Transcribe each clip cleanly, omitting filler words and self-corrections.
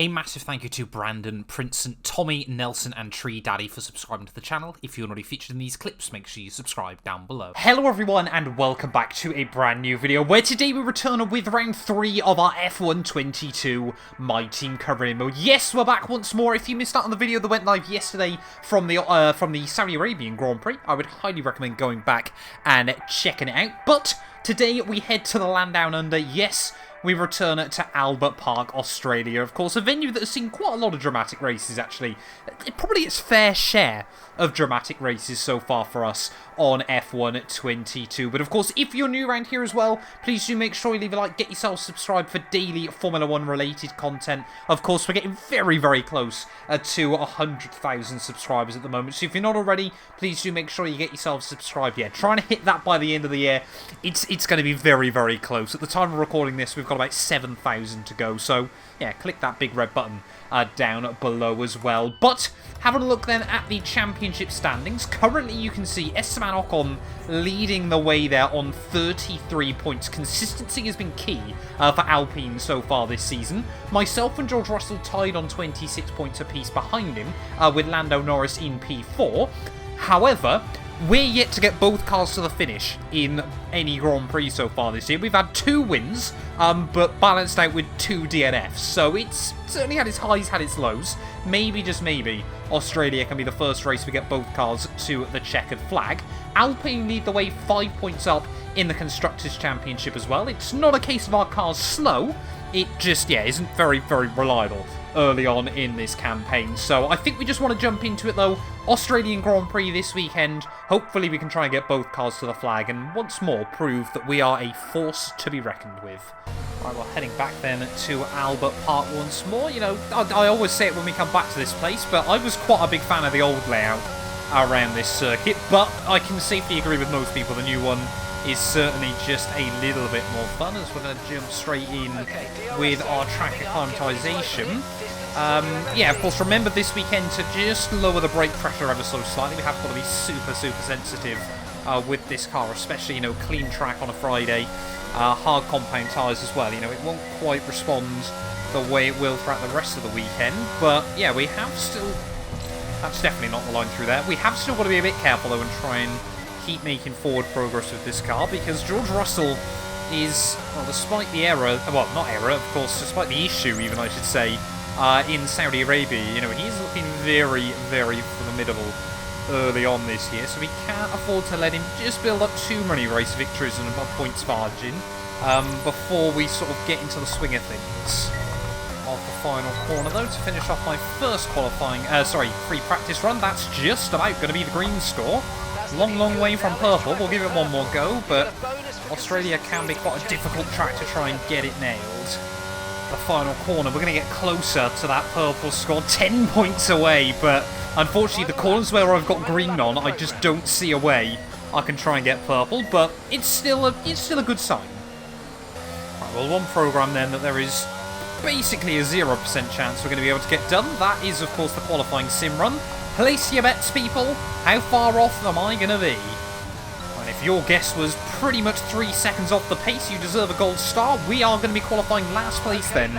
A massive thank you to Brandon, Princeton, Tommy, Nelson, and Tree Daddy for subscribing to the channel. If you're already featured in these clips, make sure you subscribe down below. Hello everyone, and welcome back to a brand new video, where today we return with round 3 of our F1 22 My Team Career Mode. Yes, we're back once more. If you missed out on the video that went live yesterday from the Saudi Arabian Grand Prix, I would highly recommend going back and checking it out. But today we head to the land down under. Yes, we return to Albert Park, Australia. Of course, a venue that has seen quite a lot of dramatic races, actually. Probably its fair share of dramatic races so far for us on F1 22. But of course, if you're new around here as well, please do make sure you leave a like, get yourself subscribed for daily Formula 1 related content. Of course, we're getting very, very close to 100,000 subscribers at the moment. So if you're not already, please do make sure you get yourself subscribed. Yeah, trying to hit that by the end of the year. It's going to be very, very close. At the time of recording this, we've got about 7,000 to go. So yeah, click that big red button down below as well. But having a look then at the championship standings, currently you can see Esteban Ocon leading the way there on 33 points. Consistency has been key for Alpine so far this season. Myself and George Russell tied on 26 points apiece behind him, with Lando Norris in P4. However, we're yet to get both cars to the finish in any Grand Prix so far this year. We've had 2 wins, but balanced out with 2 DNFs. So it's certainly had its highs, had its lows. Maybe, just maybe, Australia can be the first race we get both cars to the checkered flag. Alpine lead the way 5 points up in the Constructors' Championship as well. It's not a case of our cars slow. It just, yeah, isn't very, very reliable early on in this campaign. So I think we just want to jump into it though. Australian Grand Prix this weekend. Hopefully we can try and get both cars to the flag and once more prove that we are a force to be reckoned with. Right, well, heading back then to Albert Park once more. You know, I always say it when we come back to this place, but I was quite a big fan of the old layout around this circuit, but I can safely agree with most people the new one is certainly just a little bit more fun, as we're going to jump straight in with our track acclimatization. Yeah, of course, remember this weekend to just lower the brake pressure ever so slightly. We have got to be super, super sensitive with this car, especially, you know, clean track on a Friday, hard compound tyres as well. You know, it won't quite respond the way it will throughout the rest of the weekend, but yeah, we have still... That's definitely not the line through there. We have still got to be a bit careful, though, and try and keep making forward progress with this car, because George Russell is, well, despite the error, well, not error, of course, despite the issue, even, I should say, in Saudi Arabia, you know, he's looking very, very formidable early on this year, so we can't afford to let him just build up too many race victories and a points margin before we sort of get into the swing of things. Off the final corner, though, to finish off my first qualifying, free practice run. That's just about going to be the green score. Long, long way from purple. We'll give it one more go, but Australia can be quite a difficult track to try and get it nailed. The final corner, we're going to get closer to that purple score, 10 points away, but unfortunately the corners where I've got green on, I just don't see a way I can try and get purple, but it's still a good sign. Right, well, one program then that there is basically a 0% chance we're going to be able to get done. That is, of course, the qualifying sim run. Place your bets, people. How far off am I going to be? And if your guess was pretty much 3 seconds off the pace, you deserve a gold star. We are going to be qualifying last place then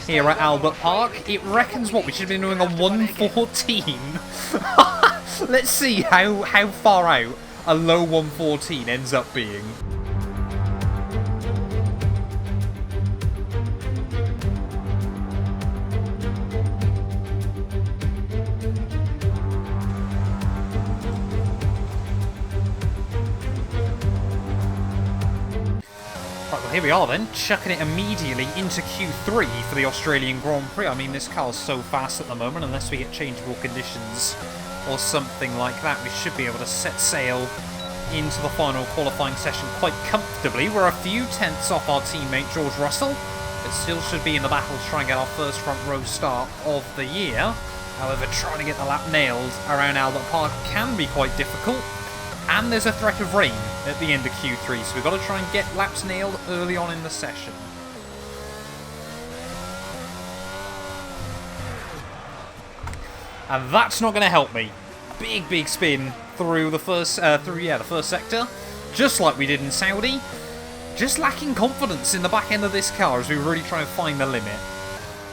here at Albert Park. It reckons what we should have been doing a 114. Let's see how far out a low 114 ends up being. Here we are then, chucking it immediately into Q3 for the Australian Grand Prix. I mean, this car's so fast at the moment, unless we get changeable conditions or something like that, we should be able to set sail into the final qualifying session quite comfortably. We're a few tenths off our teammate George Russell, but still should be in the battle to try and get our first front row start of the year. However, trying to get the lap nailed around Albert Park can be quite difficult. And there's a threat of rain at the end of Q3, so we've got to try and get laps nailed early on in the session. And that's not going to help me. Big spin through the first sector, just like we did in Saudi. Just lacking confidence in the back end of this car as we really try and find the limit.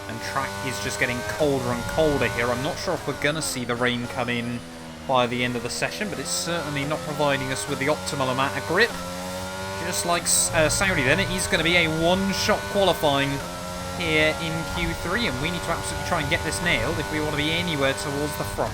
And track is just getting colder and colder here. I'm not sure if we're going to see the rain come in by the end of the session, but it's certainly not providing us with the optimal amount of grip. Just like Saudi then, it is going to be a one-shot qualifying here in Q3, and we need to absolutely try and get this nailed if we want to be anywhere towards the front.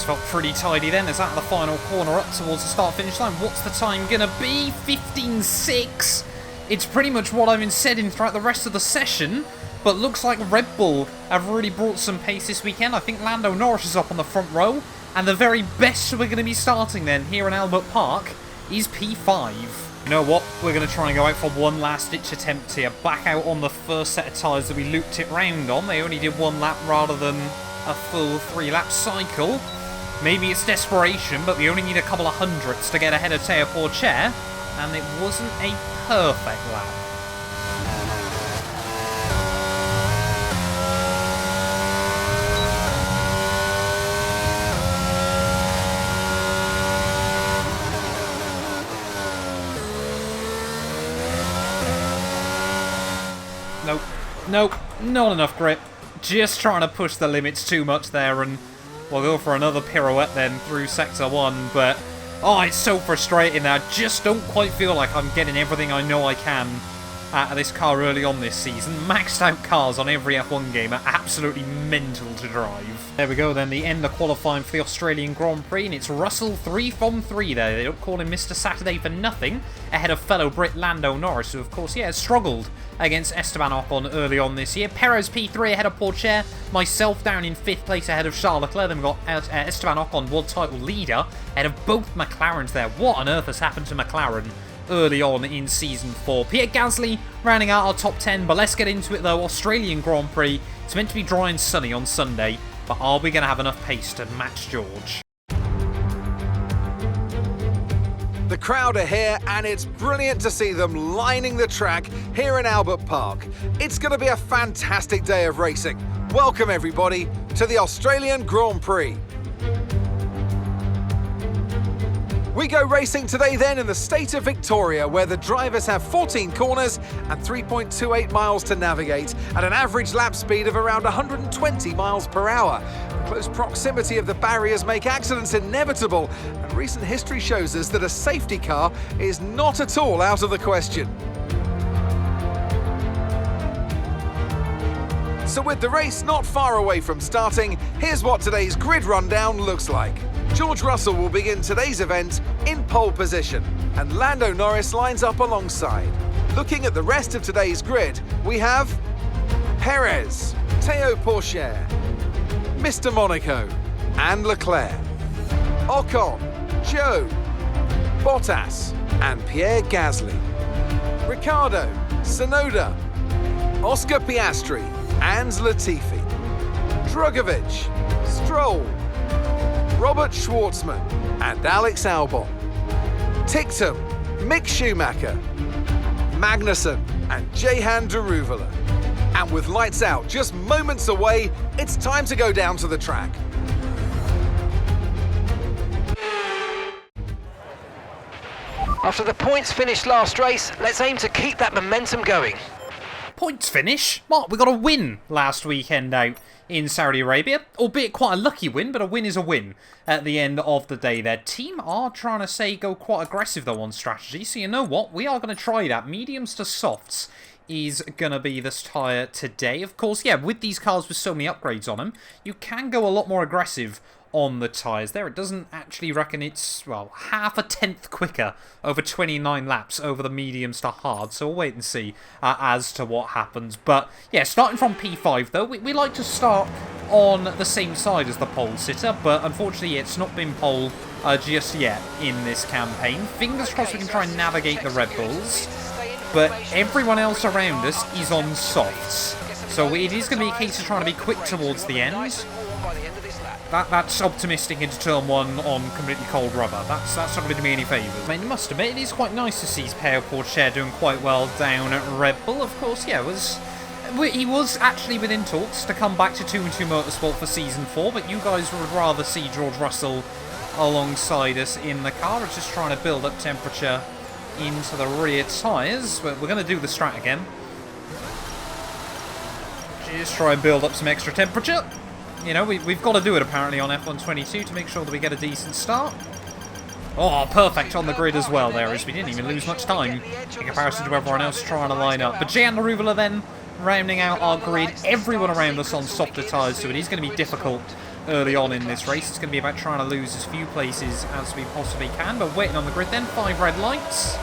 Felt pretty tidy then. Is that the final corner up towards the start-finish line? What's the time going to be? 15.6. It's pretty much what I've been saying throughout the rest of the session, but looks like Red Bull have really brought some pace this weekend. I think Lando Norris is up on the front row, and the very best we're going to be starting then here in Albert Park is P5. You know what? We're going to try and go out for one last-ditch attempt here. Back out on the first set of tyres that we looped it round on. They only did one lap rather than a full 3-lap cycle. Maybe it's desperation, but we only need a couple of hundredths to get ahead of Teo Porcher, and it wasn't a perfect lap. Nope, not enough grip. Just trying to push the limits too much there, and we'll go for another pirouette then through Sector 1, but oh, it's so frustrating that I just don't quite feel like I'm getting everything I know I can out of this car early on this season. Maxed out cars on every F1 game are absolutely mental to drive. There we go then, the end of qualifying for the Australian Grand Prix, and it's Russell 3 from 3 there. They don't call him Mr. Saturday for nothing, ahead of fellow Brit Lando Norris, who of course, yeah, has struggled against Esteban Ocon early on this year. Perez P3 ahead of Porcher, myself down in 5th place ahead of Charles Leclerc. Then we've got Esteban Ocon, world title leader, ahead of both McLarens there. What on earth has happened to McLaren early on in Season 4? Pierre Gasly rounding out our top 10, but let's get into it though. Australian Grand Prix, it's meant to be dry and sunny on Sunday, but are we going to have enough pace to match George? The crowd are here, and it's brilliant to see them lining the track here in Albert Park. It's going to be a fantastic day of racing. Welcome everybody to the Australian Grand Prix. We go racing today then in the state of Victoria, where the drivers have 14 corners and 3.28 miles to navigate at an average lap speed of around 120 miles per hour. The close proximity of the barriers make accidents inevitable, and recent history shows us that a safety car is not at all out of the question. So with the race not far away from starting, here's what today's grid rundown looks like. George Russell will begin today's event in pole position, and Lando Norris lines up alongside. Looking at the rest of today's grid, we have Perez, Teo Porcher, Mr. Monaco, and Leclerc, Ocon, Joe, Bottas, and Pierre Gasly, Ricciardo, Tsunoda, Oscar Piastri, and Latifi, Drugovich, Stroll, Robert Schwartzman, and Alex Albon, Ticktum, Mick Schumacher, Magnussen, and Jehan Daruvala. And with lights out just moments away, it's time to go down to the track. After the points finished last race, let's aim to keep that momentum going. points finish. Mark, we got a win last weekend out in Saudi Arabia. Albeit quite a lucky win, but a win is a win at the end of the day. Their team are trying to go quite aggressive though on strategy. So you know what? We are going to try that. Mediums to softs is going to be this tyre today. Of course, yeah, with these cars with so many upgrades on them, you can go a lot more aggressive on the tyres there. It doesn't actually reckon it's, well, half a tenth quicker over 29 laps over the mediums to hard, so we'll wait and see as to what happens. But yeah, starting from P5 though, we like to start on the same side as the pole sitter, but unfortunately it's not been pole just yet in this campaign. Fingers crossed we can try and navigate the Red Bulls, but everyone else around us is on softs, so it is going to be a case of trying to be quick towards the end. That's optimistic into turn one on completely cold rubber. That's not going to do me any favours. I mean, I must admit, it is quite nice to see Peo Porcher doing quite well down at Red Bull. Of course, yeah, he was actually within talks to come back to 2-2 Motorsport for Season 4, but you guys would rather see George Russell alongside us in the car. It's just trying to build up temperature into the rear tyres. But we're going to do the strat again. Just try and build up some extra temperature. You know, we've got to do it apparently on F122 to make sure that we get a decent start. Oh, perfect on the grid as well there, as we didn't even lose much time in comparison to everyone else trying to line up. But Jan Laruvula then rounding out our grid. Everyone around us on softer tyres, so it is going to be difficult early on in this race. It's going to be about trying to lose as few places as we possibly can. But waiting on the grid then, 5 red lights.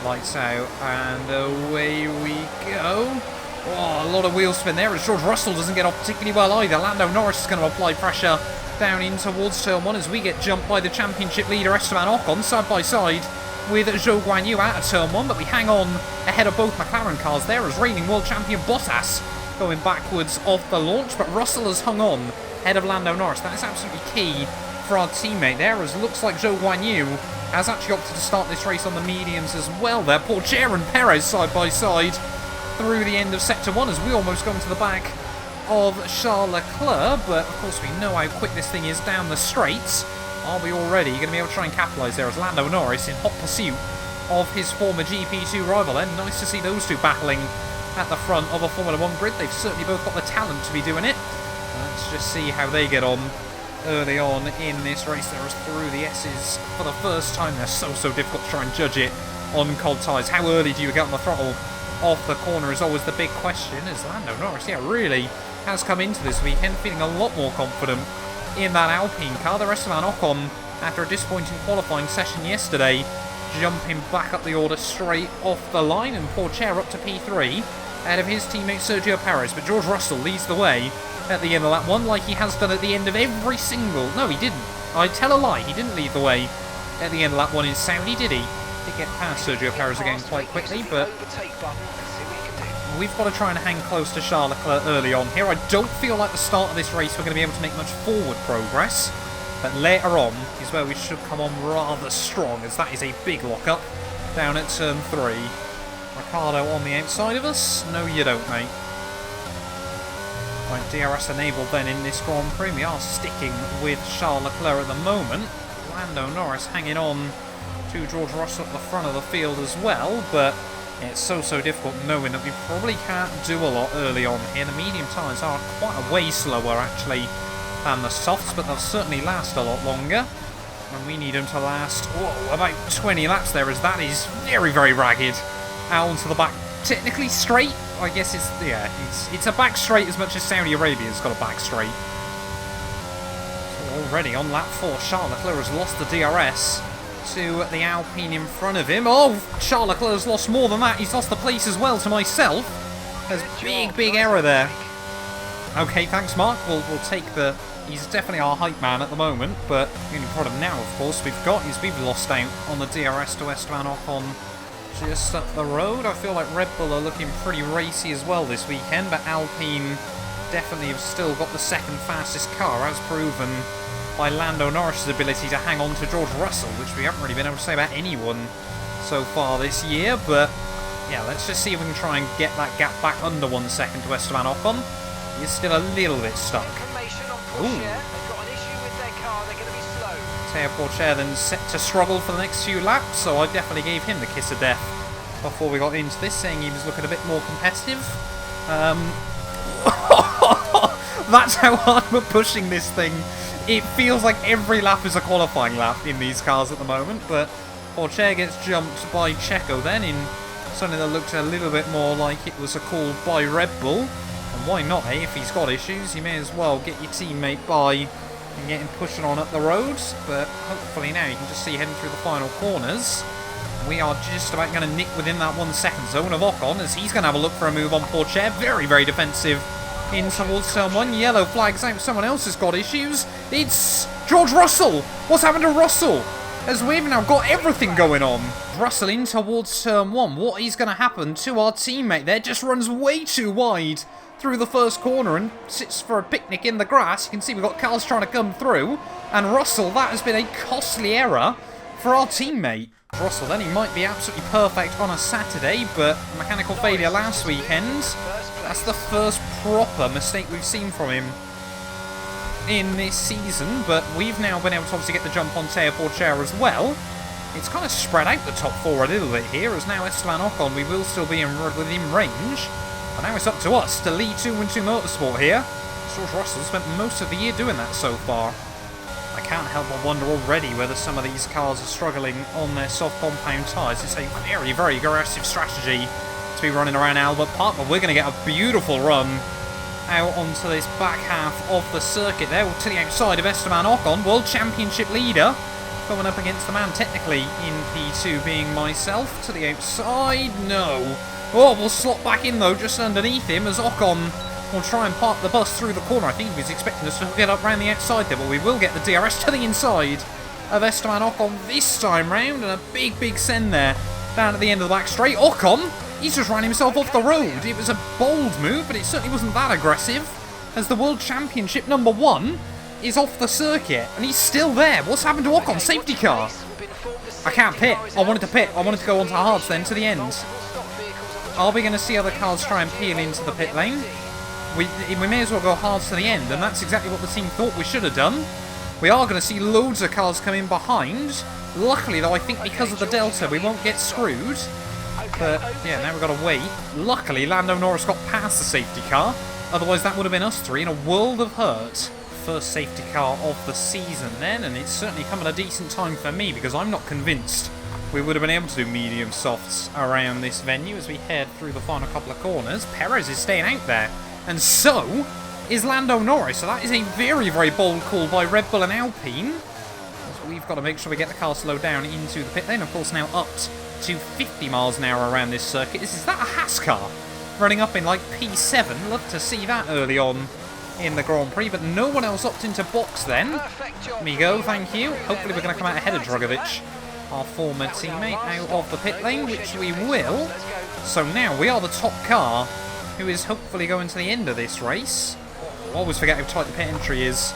Lights out, and away we go. Oh, a lot of wheel spin there as George Russell doesn't get off particularly well either. Lando Norris is going to apply pressure down in towards turn one as we get jumped by the championship leader Esteban Ocon side by side with Zhou Guanyu out of turn one, but we hang on ahead of both McLaren cars there as reigning world champion Bottas going backwards off the launch, but Russell has hung on ahead of Lando Norris. That is absolutely key for our teammate there, as it looks like Zhou Guanyu has actually opted to start this race on the mediums as well there. Porcher and Perez side by side through the end of Sector 1 as we almost go into the back of Charles Leclerc, but of course we know how quick this thing is down the straights. Are we already going to be able to try and capitalise there as Lando Norris in hot pursuit of his former GP2 rival, and nice to see those two battling at the front of a Formula 1 grid. They've certainly both got the talent to be doing it. Let's just see how they get on early on in this race there as through the S's for the first time. They're so difficult to try and judge it on cold tyres. How early do you get on the throttle off the corner is always the big question, as Lando Norris, yeah, really has come into this weekend feeling a lot more confident in that Alpine car. The rest of Ocon, after a disappointing qualifying session yesterday, jumping back up the order straight off the line, and Porcher up to P3 ahead of his teammate Sergio Perez. But George Russell leads the way at the end of lap 1 like he has done at the end of every single... No, he didn't. I tell a lie. He didn't lead the way at the end of lap 1 in Saudi, did he? Did get past Sergio Perez again quite quickly, but we've got to try and hang close to Charles Leclerc early on here. I don't feel like the start of this race we're going to be able to make much forward progress, but later on is where we should come on rather strong, as that is a big lock-up down at turn 3. Ricardo on the outside of us? No, you don't, mate. Right, DRS enabled then in this Grand Prix. We are sticking with Charles Leclerc at the moment. Lando Norris hanging on to George Russell at the front of the field as well, but it's so difficult knowing that we probably can't do a lot early on here. The medium tyres are quite a way slower actually than the softs, but they'll certainly last a lot longer, and we need them to last about 20 laps there, as that is very ragged out onto the back. Technically straight, I guess it's a back straight as much as Saudi Arabia's got a back straight. So already on lap 4, Charles Leclerc has lost the DRS to the Alpine in front of him. Oh, Charles Leclerc has lost more than that. He's lost the place as well to myself. There's big error there. Okay, thanks, Mark. We'll take the... He's definitely our hype man at the moment, but the only problem now, of course, we've got is we've lost out on the DRS to Esteban Ocon just up the road. I feel like Red Bull are looking pretty racy as well this weekend, but Alpine definitely have still got the second fastest car, as proven by Lando Norris' ability to hang on to George Russell, which we haven't really been able to say about anyone so far this year. But yeah, let's just see if we can try and get that gap back under 1 second to Esteban Ocon. He's still a little bit stuck. Ooh. Teo Porcher then set to struggle for the next few laps, so I definitely gave him the kiss of death before we got into this, saying he was looking a bit more competitive. That's how hard we're pushing this thing. It feels like every lap is a qualifying lap in these cars at the moment, but Porsche gets jumped by Checo then in something that looked a little bit more like it was a call by Red Bull. And why not, eh? If he's got issues, you may as well get your teammate by and get him pushing on up the roads. But hopefully now you can just see heading through the final corners. We are just about going to nick within that 1 second zone of Ocon, as he's going to have a look for a move on Porsche. Very, very defensive in towards turn 1. Yellow flags out. Someone else has got issues. It's George Russell. What's happened to Russell? As we've now got everything going on. Russell in towards turn 1. What is going to happen to our teammate there? Just runs way too wide through the first corner and sits for a picnic in the grass. You can see we've got cars trying to come through. And Russell, that has been a costly error for our teammate. Russell then, he might be absolutely perfect on a Saturday, but mechanical failure last weekend. That's the first proper mistake we've seen from him in this season, but we've now been able to obviously get the jump on Teo Porcher as well. It's kind of spread out the top 4 a little bit here, as now Esteban Ocon, we will still be within range. But now it's up to us to lead 2-2 Motorsport here. George Russell spent most of the year doing that so far. I can't help but wonder already whether some of these cars are struggling on their soft compound tyres. It's a very, very aggressive strategy to be running around Albert Park, but we're going to get a beautiful run out onto this back half of the circuit there, to the outside of Esteban Ocon, World Championship leader, going up against the man technically in P2 being myself. To the outside, no. Oh, we'll slot back in though, just underneath him, as Ocon will try and park the bus through the corner. I think he was expecting us to get up around the outside there, but we will get the DRS to the inside of Esteban Ocon this time round, and a big, big send there down at the end of the back straight. Ocon, he's just ran himself off the road. It was a bold move, but it certainly wasn't that aggressive, as the World Championship #1 is off the circuit, and he's still there. What's happened to Ocon? Safety car. I can't pit. I wanted to pit. I wanted to go onto hards then to the end. Are we going to see other cars try and peel into the pit lane? We may as well go hards to the end, and that's exactly what the team thought we should have done. We are going to see loads of cars come in behind. Luckily, though, I think because of the delta, we won't get screwed. But, yeah, now we've got to wait. Luckily, Lando Norris got past the safety car. Otherwise, that would have been us three in a world of hurt. First safety car of the season then, and it's certainly come at a decent time for me, because I'm not convinced we would have been able to do medium softs around this venue as we head through the final couple of corners. Perez is staying out there, and so is Lando Norris. So that is a very, very bold call by Red Bull and Alpine. So we've got to make sure we get the car slowed down into the pit lane. Of course, now up to 50 miles an hour around this circuit. Is that a Haas car running up in like P7? Love to see that early on in the Grand Prix, but no one else opted into box then. There we go, thank you. Hopefully we're going to come out ahead of Drugovich, our former teammate, out of the pit lane, which we will. So now we are the top car, who is hopefully going to the end of this race. Always forget how tight the pit entry is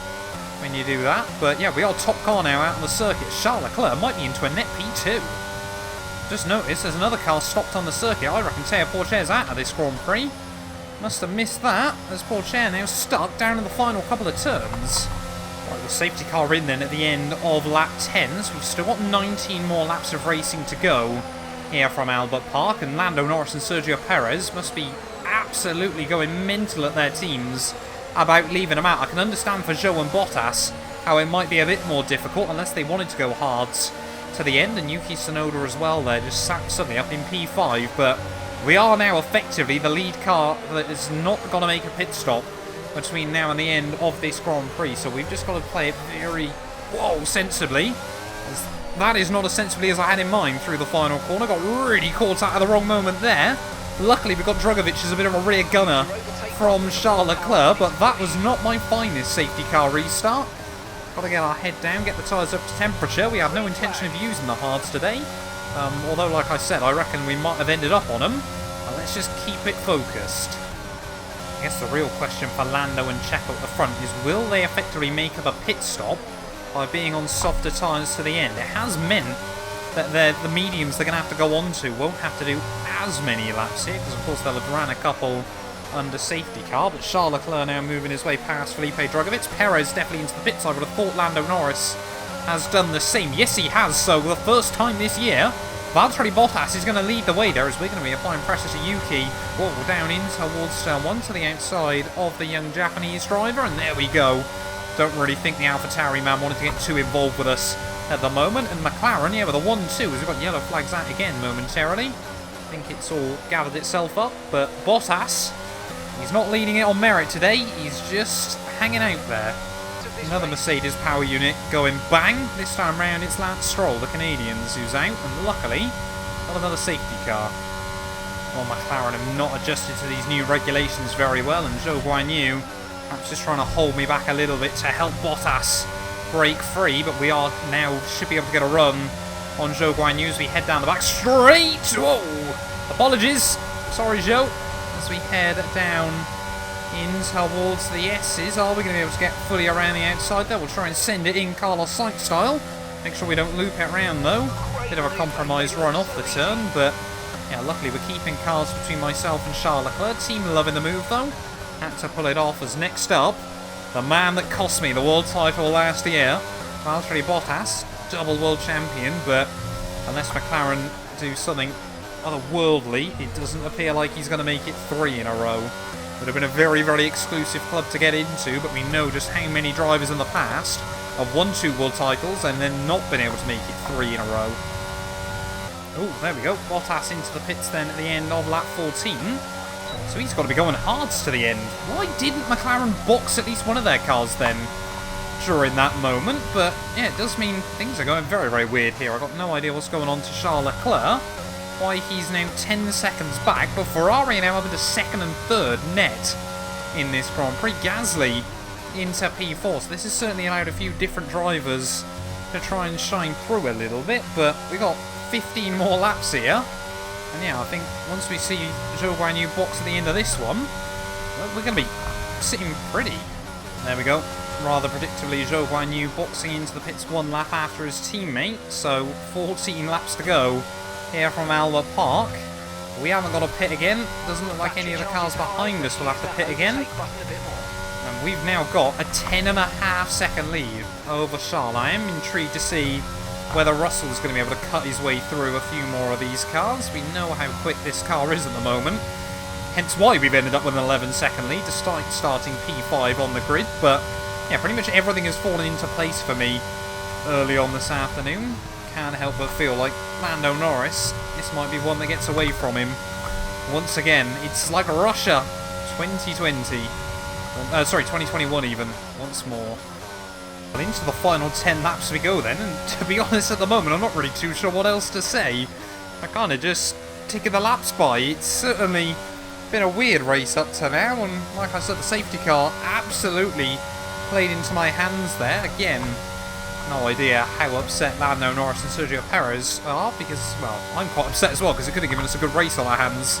when you do that. But yeah, we are top car now out on the circuit. Charles Leclerc might be into a net P2. Just noticed there's another car stopped on the circuit. I reckon Teo Porcher's out of this Grand Prix. Must have missed that, as Porcher now stuck down in the final couple of turns. Right, the safety car in then at the end of lap 10, so we've still got 19 more laps of racing to go here from Albert Park, and Lando Norris and Sergio Perez must be absolutely going mental at their teams about leaving them out. I can understand for Zhou and Bottas how it might be a bit more difficult unless they wanted to go hards to the end, and Yuki Tsunoda as well there, just sat suddenly up in P5, but we are now effectively the lead car that is not going to make a pit stop between now and the end of this Grand Prix, so we've just got to play it very, sensibly. That is not as sensibly as I had in mind through the final corner. Got really caught out at the wrong moment there. Luckily, we got Drugovich as a bit of a rear gunner from Charles Leclerc, but that was not my finest safety car restart. Got to get our head down, get the tyres up to temperature. We had no intention of using the hards today. Although, like I said, I reckon we might have ended up on them. Let's just keep it focused. I guess the real question for Lando and Checo at the front is, will they effectively make up a pit stop by being on softer tyres to the end? It has meant that the mediums they're going to have to go on to won't have to do as many laps here, because of course they'll have ran a couple under safety car, but Charles Leclerc now moving his way past Felipe Drugovich. Perez definitely into the pits. I would have thought Lando Norris has done the same. Yes, he has. So the first time this year Valtteri Bottas is going to lead the way there as we're going to be applying pressure to Yuki. Whoa, down in towards turn 1 to the outside of the young Japanese driver, and there we go. Don't really think the AlphaTauri man wanted to get too involved with us at the moment. And McLaren, yeah, with a 1-2 as we've got yellow flags out again momentarily. I think it's all gathered itself up, but Bottas, he's not leading it on merit today, he's just hanging out there. Another Mercedes power unit going bang. This time round it's Lance Stroll, the Canadians, who's out, and luckily got another safety car. Well, McLaren have not adjusted to these new regulations very well, and Zhou Guanyu perhaps just trying to hold me back a little bit to help Bottas break free, but we are now, should be able to get a run on Zhou Guanyu as we head down the back straight. Whoa! Apologies. Sorry, Zhou. As we head down in towards the S's, are we going to be able to get fully around the outside there? We'll try and send it in Carlos Sainz style. Make sure we don't loop it around though. Bit of a compromised run off the turn, but yeah, luckily we're keeping cars between myself and Charles Leclerc. Team loving the move though. Had to pull it off as next up, the man that cost me the world title last year, Valtteri Bottas, double world champion, but unless McLaren do something otherworldly, it doesn't appear like he's going to make it 3 in a row. Would have been a very, very exclusive club to get into, but we know just how many drivers in the past have won 2 world titles and then not been able to make it 3 in a row. Oh, there we go. Bottas into the pits then at the end of lap 14. So he's got to be going hards to the end. Why didn't McLaren box at least one of their cars then during that moment? But yeah, it does mean things are going very, very weird here. I've got no idea what's going on to Charles Leclerc. Why he's now 10 seconds back, but Ferrari are now up into 2nd and 3rd net in this Grand Prix. Gasly into P4, so this has certainly allowed a few different drivers to try and shine through a little bit, but we got 15 more laps here. And yeah, I think once we see Zhou Guanyu box at the end of this one, well, we're going to be sitting pretty. There we go. Rather predictably, Zhou Guanyu boxing into the pits 1 lap after his teammate, so 14 laps to go here from Albert Park. We haven't got a pit again. Doesn't look like any of the cars behind us will have to pit again. And we've now got a 10.5 second lead over Charles. I am intrigued to see whether Russell's going to be able to cut his way through a few more of these cars. We know how quick this car is at the moment. Hence why we've ended up with an 11-second lead, despite starting P5 on the grid. But yeah, pretty much everything has fallen into place for me early on this afternoon. Can't help but feel like Lando Norris, this might be one that gets away from him. Once again, it's like Russia 2020. Sorry, 2021 even, once more. Well, into the final 10 laps we go then, and to be honest at the moment, I'm not really too sure what else to say. I kind of just ticking the laps by. It's certainly been a weird race up to now, and like I said, the safety car absolutely played into my hands there. Again, no idea how upset Lando Norris and Sergio Perez are, because, well, I'm quite upset as well, because it could have given us a good race on our hands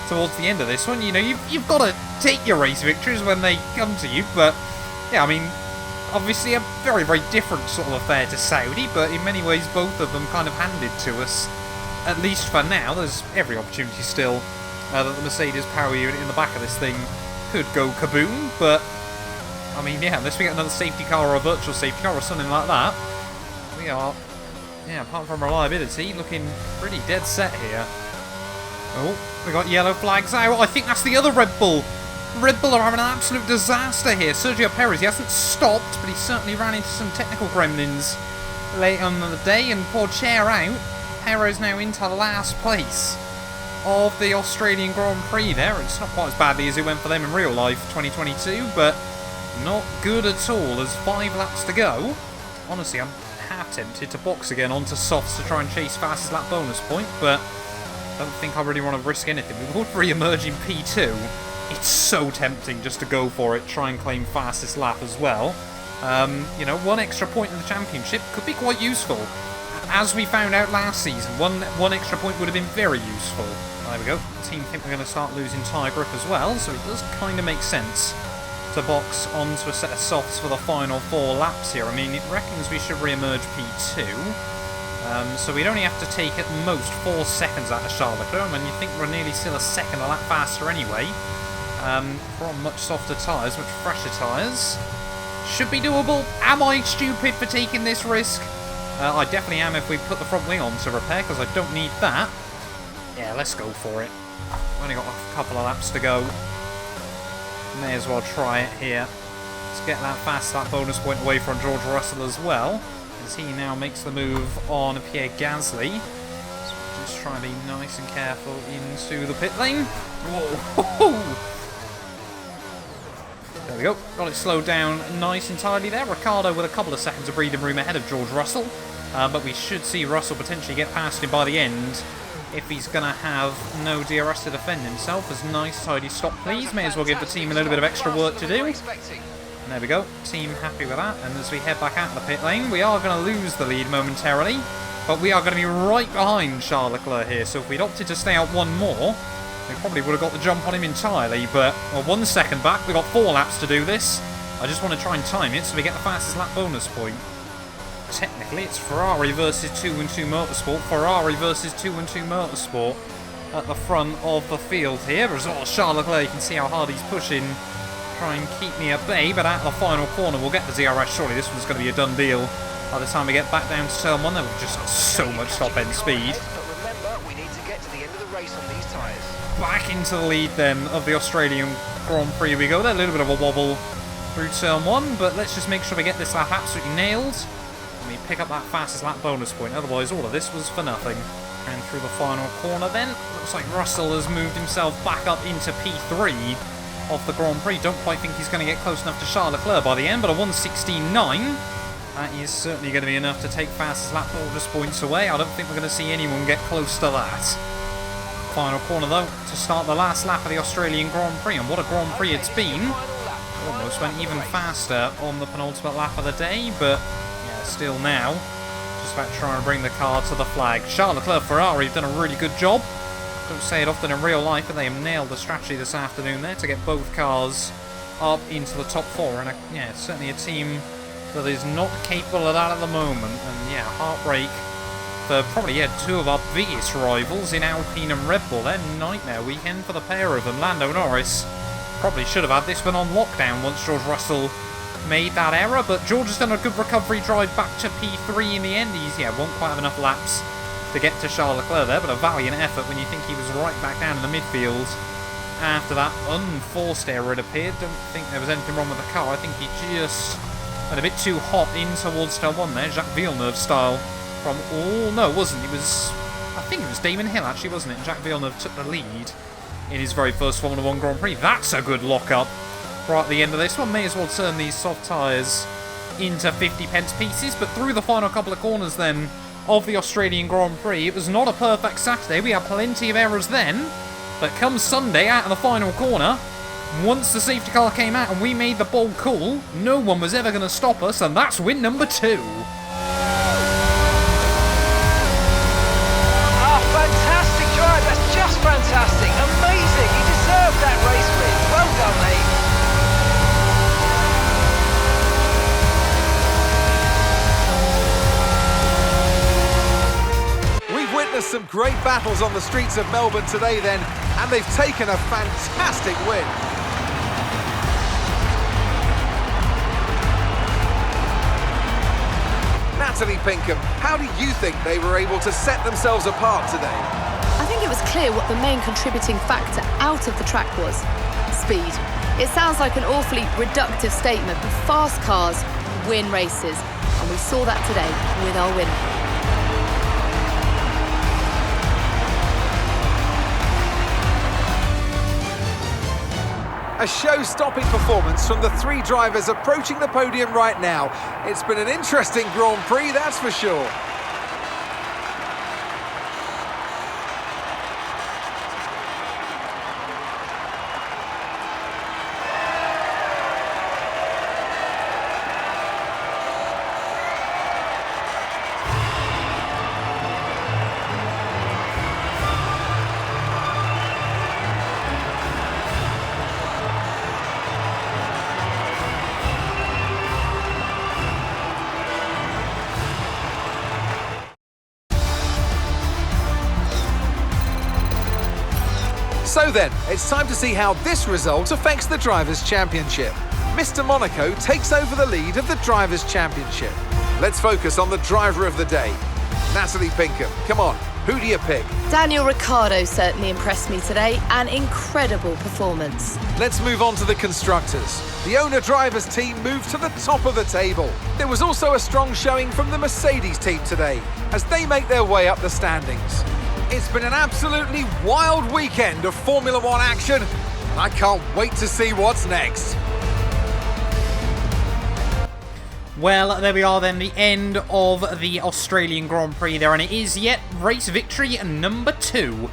towards the end of this one. You know, you've got to take your race victories when they come to you, but, yeah, I mean, obviously a very, very different sort of affair to Saudi, but in many ways both of them kind of handed to us, at least for now. There's every opportunity still that the Mercedes power unit in the back of this thing could go kaboom, but I mean, yeah, unless we get another safety car or a virtual safety car or something like that, we are, yeah, apart from reliability, looking pretty dead set here. Oh, we got yellow flags out. I think that's the other Red Bull. Red Bull are having an absolute disaster here. Sergio Perez, he hasn't stopped, but he certainly ran into some technical gremlins late on in the day, and poor chair out. Perez now into last place of the Australian Grand Prix there. It's not quite as badly as it went for them in real life 2022, but not good at all. There's 5 laps to go. Honestly, I'm half tempted to box again onto softs to try and chase fastest lap bonus point, but I don't think I really want to risk anything. We would re-emerge in P2. It's so tempting just to go for it, try and claim fastest lap as well. You know, 1 extra point in the championship could be quite useful. As we found out last season, one extra point would have been very useful. There we go. The team think we're going to start losing tyre grip as well, so it does kind of make sense to box onto a set of softs for the final 4 laps here. I mean, it reckons we should re-emerge P2. So we'd only have to take at most 4 seconds out of Charles Leclerc. I mean, you think we're nearly still a second a lap faster anyway. From much softer tyres, much fresher tyres. Should be doable. Am I stupid for taking this risk? I definitely am if we put the front wing on to repair, because I don't need that. Yeah, let's go for it. Only got a couple of laps to go. May as well try it here. Let's get that fast lap bonus point away from George Russell as well, as he now makes the move on Pierre Gasly. So we'll just try and be nice and careful into the pit lane. Whoa! There we go. Got it slowed down nice and tidy there. Ricciardo with a couple of seconds of breathing room ahead of George Russell. But we should see Russell potentially get past him by the end if he's going to have no DRS to defend himself. As nice tidy stop, please. May as well give the team a little bit of extra work to do. And there we go. Team happy with that. And as we head back out of the pit lane, we are going to lose the lead momentarily. But we are going to be right behind Charles Leclerc here. So if we'd opted to stay out one more, we probably would have got the jump on him entirely. But well, 1 second back. We've got 4 laps to do this. I just want to try and time it so we get the fastest lap bonus point. Technically, it's Ferrari versus 2-2 Motorsport. Ferrari versus 2-2 Motorsport at the front of the field here. As well as Charles Leclerc, you can see how hard he's pushing. Try and keep me at bay, but at the final corner, we'll get the DRS. Surely this one's going to be a done deal. By the time we get back down to turn 1, then we've just got so much top-end speed. But remember, we need to get to the end of the race on these tyres. Back into the lead then of the Australian Grand Prix we go. There, a little bit of a wobble through turn 1, but let's just make sure we get this lap absolutely nailed. And we pick up that fastest lap bonus point. Otherwise, all of this was for nothing. And through the final corner then, looks like Russell has moved himself back up into P3 of the Grand Prix. Don't quite think he's going to get close enough to Charles Leclerc by the end, but a 1:16.9. That is certainly going to be enough to take fastest lap bonus points away. I don't think we're going to see anyone get close to that. Final corner though, to start the last lap of the Australian Grand Prix. And what a Grand Prix it's been. Almost went even faster on the penultimate lap of the day, but yeah, still now, just about trying to bring the car to the flag. Charles Leclerc Ferrari have done a really good job. Don't say it often in real life, but they have nailed the strategy this afternoon there to get both cars up into the top 4. And yeah, certainly a team that is not capable of that at the moment. And yeah, heartbreak for probably 2 of our biggest rivals in Alpine and Red Bull. They're nightmare weekend for the pair of them. Lando Norris probably should have had this one on lockdown once George Russell made that error, but George has done a good recovery drive back to P3 in the end. He's won't quite have enough laps to get to Charles Leclerc there, but a valiant effort when you think he was right back down in the midfield after that unforced error, it appeared. Don't think there was anything wrong with the car. I think he just went a bit too hot in towards turn 1 there, Jacques Villeneuve style. No, it wasn't. I think it was Damon Hill actually, wasn't it? Jacques Villeneuve took the lead in his very first Formula 1 Grand Prix. That's a good lock-up right at the end of this one. May as well turn these soft tyres into 50p pieces. But through the final couple of corners then of the Australian Grand Prix, it was not a perfect Saturday. We had plenty of errors then. But come Sunday, out of the final corner, once the safety car came out and we made the ball cool, no one was ever going to stop us, and that's win number 2. Fantastic drive, that's just fantastic, amazing, you deserved that race win, well done mate. We've witnessed some great battles on the streets of Melbourne today then, and they've taken a fantastic win. Natalie Pinkham, how do you think they were able to set themselves apart today? I think it was clear what the main contributing factor out of the track was: speed. It sounds like an awfully reductive statement, but fast cars win races, and we saw that today with our winner. A show-stopping performance from the 3 drivers approaching the podium right now. It's been an interesting Grand Prix, that's for sure. So then, it's time to see how this result affects the Drivers' Championship. Mr. Monaco takes over the lead of the Drivers' Championship. Let's focus on the driver of the day. Natalie Pinkham, come on, who do you pick? Daniel Ricciardo certainly impressed me today. An incredible performance. Let's move on to the constructors. The owner-drivers team moved to the top of the table. There was also a strong showing from the Mercedes team today as they make their way up the standings. It's been an absolutely wild weekend of Formula One action, and I can't wait to see what's next. Well, there we are then, the end of the Australian Grand Prix there, and it is yet race victory number 2.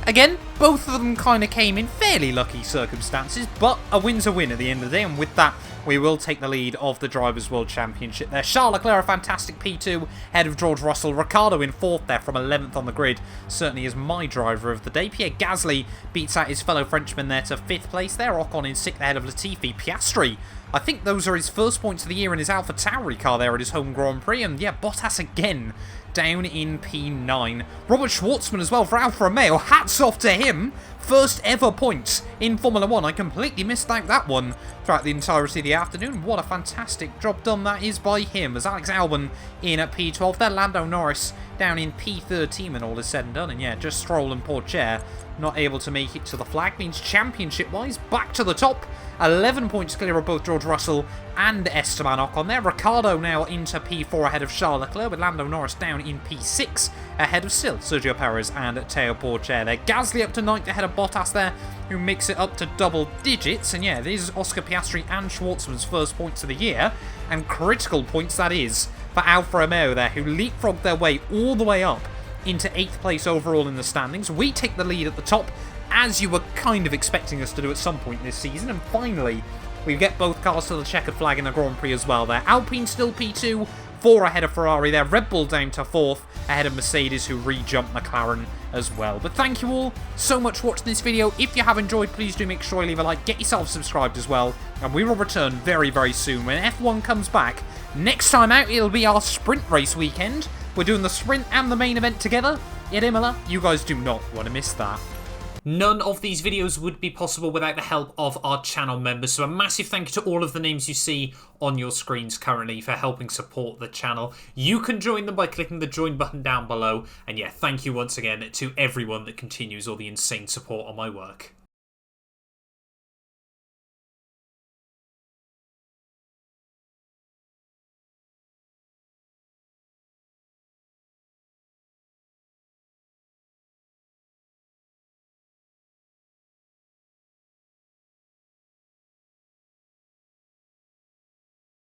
Again, both of them kind of came in fairly lucky circumstances, but a win's a win at the end of the day, and with that, we will take the lead of the Drivers' World Championship there. Charles Leclerc, a fantastic P2, ahead of George Russell. Ricciardo in 4th there from 11th on the grid, certainly is my driver of the day. Pierre Gasly beats out his fellow Frenchman there to 5th place there. Ocon in 6th ahead of Latifi. Piastri, I think those are his first points of the year in his AlphaTauri car there at his home Grand Prix. And yeah, Bottas again down in P9. Robert Schwartzman as well for Alfa Romeo. Hats off to him. First ever points in Formula 1. I completely missed out that one throughout the entirety of the afternoon. What a fantastic job done that is by him. As Alex Albon in at P12. There, Lando Norris down in P13 when all is said and done. And yeah, just Stroll and Pourchaire not able to make it to the flag. Means championship-wise, back to the top. 11 points clear of both George Russell and Esteban Ocon there. Ricciardo now into P4 ahead of Charles Leclerc, with Lando Norris down in P6 ahead of still Sergio Perez and Teo Pourchaire there. Gasly up to 9th ahead of Bottas there, who makes it up to double digits. And yeah, this is Oscar Piastri and Schwartzman's first points of the year, and critical points that is for Alfa Romeo there, who leapfrogged their way all the way up into 8th place overall in the standings. We take the lead at the top, as you were kind of expecting us to do at some point this season. And finally, we get both cars to the checkered flag in the Grand Prix as well there. Alpine still P2, 4 ahead of Ferrari there. Red Bull down to 4th, ahead of Mercedes, who re-jumped McLaren as well. But thank you all so much for watching this video. If you have enjoyed, please do make sure you leave a like, get yourself subscribed as well. And we will return very, very soon when F1 comes back. Next time out, it'll be our sprint race weekend. We're doing the sprint and the main event together at Imola. You guys do not want to miss that. None of these videos would be possible without the help of our channel members, so a massive thank you to all of the names you see on your screens currently for helping support the channel. You can join them by clicking the join button down below, and yeah, thank you once again to everyone that continues all the insane support on my work.